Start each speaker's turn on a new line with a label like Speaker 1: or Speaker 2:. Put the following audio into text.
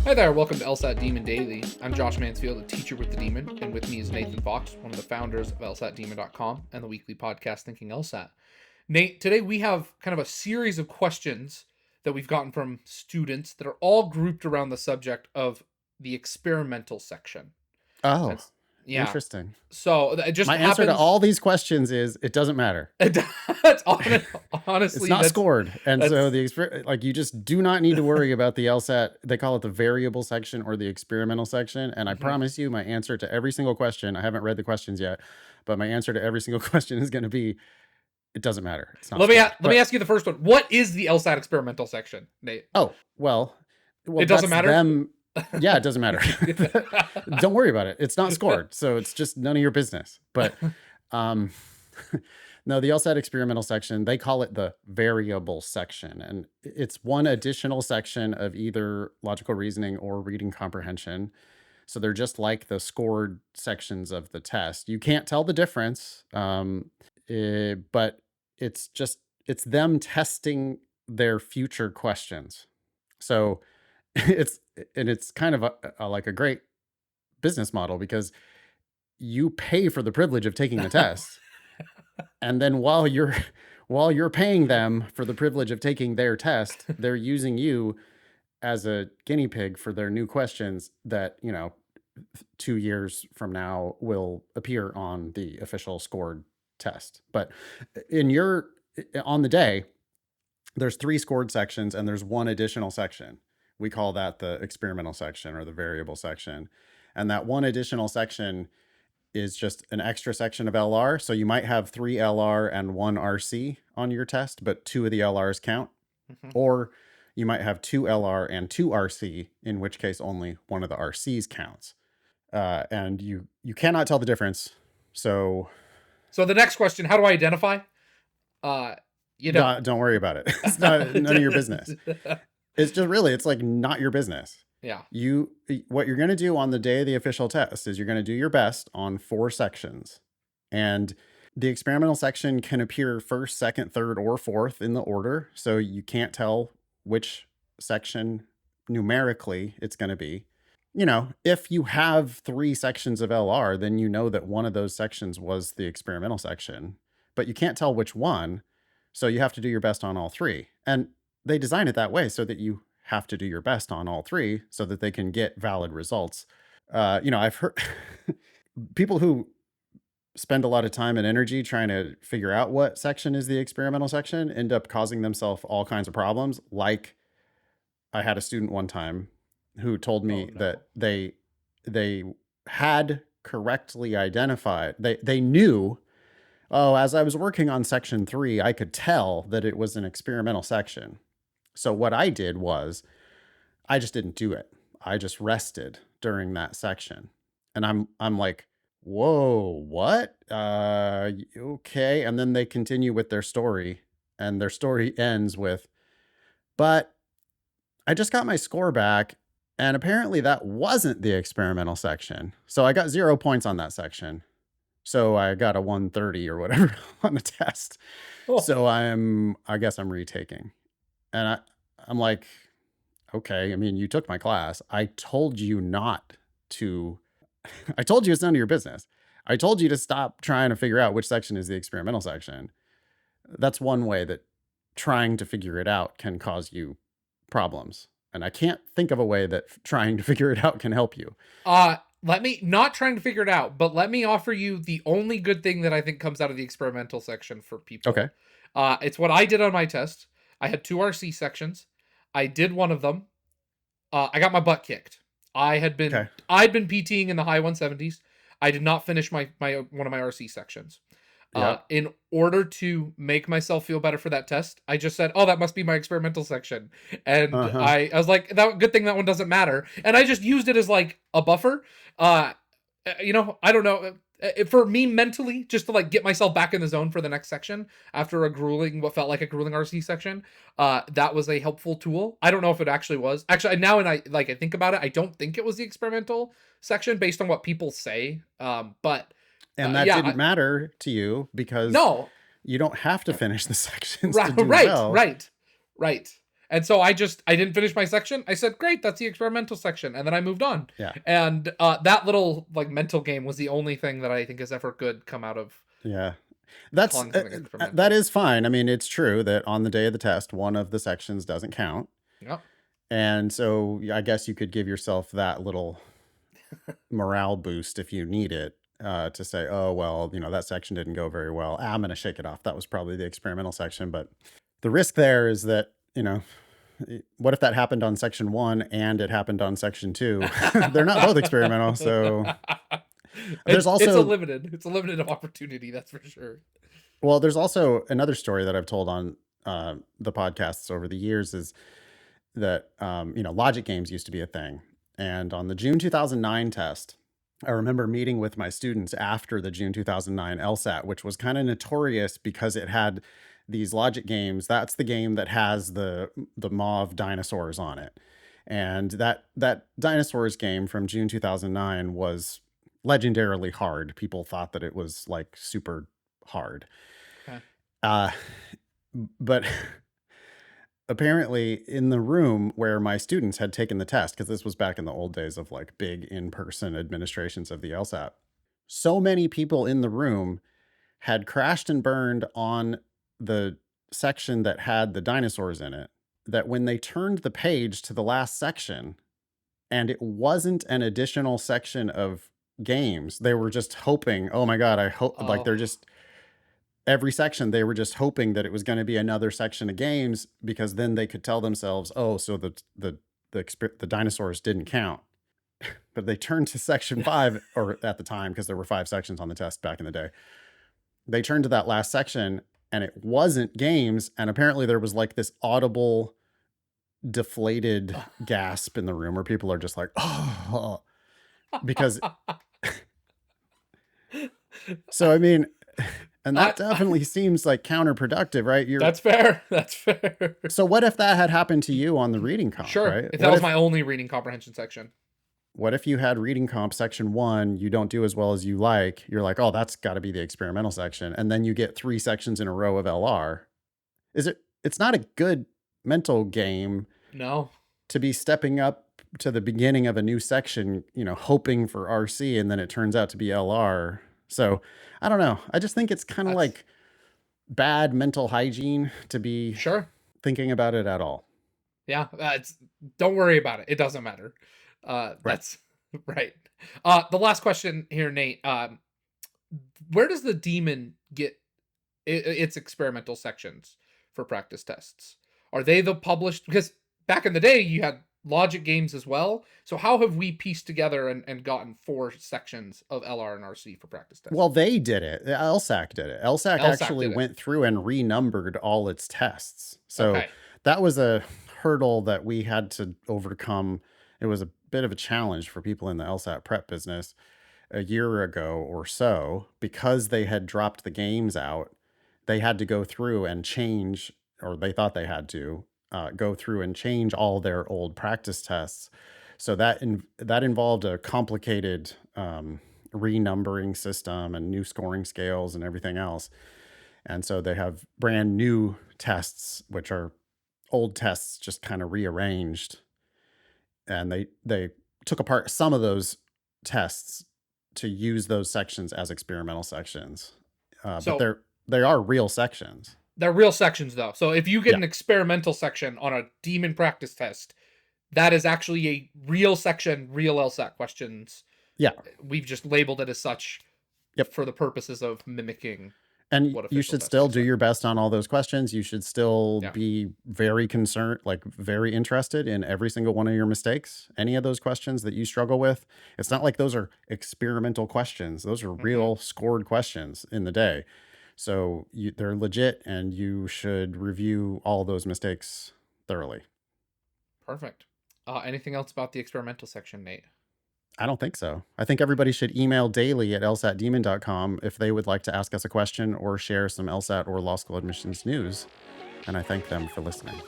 Speaker 1: Hi there, welcome to LSAT Demon Daily. I'm Josh Mansfield, a teacher with the Demon, and with me is Nathan Fox, one of the founders of LSATdemon.com and the weekly podcast Thinking LSAT. Nate, today we have kind of a series of questions that we've gotten from students that are all grouped around the subject of the experimental section.
Speaker 2: Oh,
Speaker 1: Yeah.
Speaker 2: interesting.
Speaker 1: So it just
Speaker 2: My
Speaker 1: happens...
Speaker 2: answer to all these questions is it doesn't matter.
Speaker 1: Honestly,
Speaker 2: it's not scored. And so you just do not need to worry about the LSAT. They call it the variable section or the experimental section. And I promise you my answer to every single question, I haven't read the questions yet, but my answer to every single question is going to be, it doesn't matter. It's not
Speaker 1: let me ask you the first one. What is the LSAT experimental section, Nate?
Speaker 2: Oh, well,
Speaker 1: it doesn't matter.
Speaker 2: Yeah, it doesn't matter. Don't worry about it. It's not scored. So it's just none of your business. But no, the LSAT experimental section, they call it the variable section. And it's one additional section of either logical reasoning or reading comprehension. So they're just like the scored sections of the test. You can't tell the difference, but it's them testing their future questions. So it's kind of like a great business model because you pay for the privilege of taking the test. And then while you're paying them for the privilege of taking their test, they're using you as a guinea pig for their new questions that, 2 years from now will appear on the official scored test. But on the day, there's 3 scored sections and there's 1 additional section. We call that the experimental section or the variable section. And that 1 additional section is just an extra section of LR. So you might have 3 LR and 1 RC on your test, but 2 of the LRs count. Or you might have 2 LR and 2 RC, in which case only 1 of the RCs counts. And you cannot tell the difference. So
Speaker 1: the next question, how do I identify?
Speaker 2: Don't worry about it. It's none of your business. It's just it's like not your business.
Speaker 1: Yeah.
Speaker 2: What you're going to do on the day of the official test is you're going to do your best on 4 sections. And the experimental section can appear first, second, third, or fourth in the order. So you can't tell which section numerically it's going to be. If you have 3 sections of LR, then you know that one of those sections was the experimental section, but you can't tell which one. So you have to do your best on all 3. And they design it that way so that you have to do your best on all 3 so that they can get valid results. I've heard people who spend a lot of time and energy trying to figure out what section is the experimental section end up causing themselves all kinds of problems. Like I had a student one time who told me that they had correctly identified, they knew, as I was working on section 3, I could tell that it was an experimental section. So what I did was I just didn't do it. I just rested during that section. And I'm like, whoa, what? Okay. And then they continue with their story, and their story ends with, but I just got my score back, and apparently that wasn't the experimental section. So I got 0 points on that section. So I got a 130 or whatever on the test. Oh. So I guess I'm retaking. And I'm like, okay, I mean, you took my class. I told you it's none of your business. I told you to stop trying to figure out which section is the experimental section. That's one way that trying to figure it out can cause you problems. And I can't think of a way that trying to figure it out can help you.
Speaker 1: Not trying to figure it out, but let me offer you the only good thing that I think comes out of the experimental section for people.
Speaker 2: Okay.
Speaker 1: It's what I did on my test. I had 2 RC sections. I did one of them. I got my butt kicked. I'd been PTing in the high 170s. I did not finish my one of my RC sections. Yep. In order to make myself feel better for that test, I just said, that must be my experimental section. And I was like, good thing that one doesn't matter. And I just used it as like a buffer. I don't know. For me mentally, just to get myself back in the zone for the next section after what felt like a grueling RC section, that was a helpful tool. I don't know if it actually was. Actually, now when I think about it, I don't think it was the experimental section based on what people say. But
Speaker 2: that didn't matter to you because you don't have to finish the sections to do well.
Speaker 1: Right. And so I didn't finish my section. I said, great, that's the experimental section. And then I moved on.
Speaker 2: Yeah.
Speaker 1: And that little like mental game was the only thing that I think has ever good come out of
Speaker 2: Yeah. That is fine. I mean, it's true that on the day of the test, one of the sections doesn't count.
Speaker 1: Yep.
Speaker 2: And so I guess you could give yourself that little morale boost if you need it, to say, oh, well, that section didn't go very well. I'm going to shake it off. That was probably the experimental section. But the risk there is that, what if that happened on section 1 and it happened on section 2? They're not both experimental. So
Speaker 1: it's a limited opportunity. That's for sure.
Speaker 2: Well, there's also another story that I've told on the podcasts over the years is that, logic games used to be a thing. And on the June 2009 test, I remember meeting with my students after the June 2009 LSAT, which was kind of notorious because it had these logic games. That's the game that has the mauve dinosaurs on it. And that dinosaurs game from June 2009 was legendarily hard. People thought that it was like super hard. Okay. But apparently in the room where my students had taken the test, because this was back in the old days of like big in-person administrations of the LSAT, so many people in the room had crashed and burned on the section that had the dinosaurs in it, that when they turned the page to the last section and it wasn't an additional section of games, they were just hoping, oh my God, I hope, like they're just, every section, they were just hoping that it was going to be another section of games, because then they could tell themselves, oh, so the dinosaurs didn't count. But they turned to section 5, or at the time, because there were 5 sections on the test back in the day. They turned to that last section and it wasn't games. And apparently there was like this audible, deflated gasp in the room where people are just like, oh, because. So, I mean, and that definitely seems like counterproductive, right?
Speaker 1: That's fair. That's fair.
Speaker 2: So what if that had happened to you on the reading comp?
Speaker 1: Sure.
Speaker 2: Right?
Speaker 1: If that was my only reading comprehension section.
Speaker 2: What if you had reading comp section 1, you don't do as well as you like, you're like, oh, that's got to be the experimental section. And then you get 3 sections in a row of LR. It's not a good mental game.
Speaker 1: No.
Speaker 2: To be stepping up to the beginning of a new section, hoping for RC, and then it turns out to be LR. So I don't know. I just think it's kind of like bad mental hygiene to be thinking about it at all.
Speaker 1: Yeah. Don't worry about it. It doesn't matter. That's right. The last question here, Nate, where does the demon get its experimental sections for practice tests? Are they the published? Because back in the day you had logic games as well. So how have we pieced together and gotten 4 sections of LR and RC for practice tests?
Speaker 2: Well, they did it. LSAC did it. LSAC actually went through and renumbered all its tests. So that was a hurdle that we had to overcome. It was a bit of a challenge for people in the LSAT prep business a year ago or so, because they had dropped the games out. They had to go through and change, or they thought they had to go through and change all their old practice tests. So that involved a complicated renumbering system and new scoring scales and everything else. And so they have brand new tests, which are old tests just kind of rearranged. And they took apart some of those tests to use those sections as experimental sections. But they are real sections.
Speaker 1: They're real sections, though. So if you get an experimental section on a demon practice test, that is actually a real section, real LSAT questions.
Speaker 2: Yeah.
Speaker 1: We've just labeled it as such for the purposes of mimicking.
Speaker 2: And you should still do your best on all those questions. You should still be very concerned, like very interested in every single one of your mistakes. Any of those questions that you struggle with, it's not like those are experimental questions. Those are real scored questions in the day. So they're legit, and you should review all those mistakes thoroughly.
Speaker 1: Perfect. Anything else about the experimental section, Nate?
Speaker 2: I don't think so. I think everybody should email daily at lsatdemon.com if they would like to ask us a question or share some LSAT or law school admissions news. And I thank them for listening.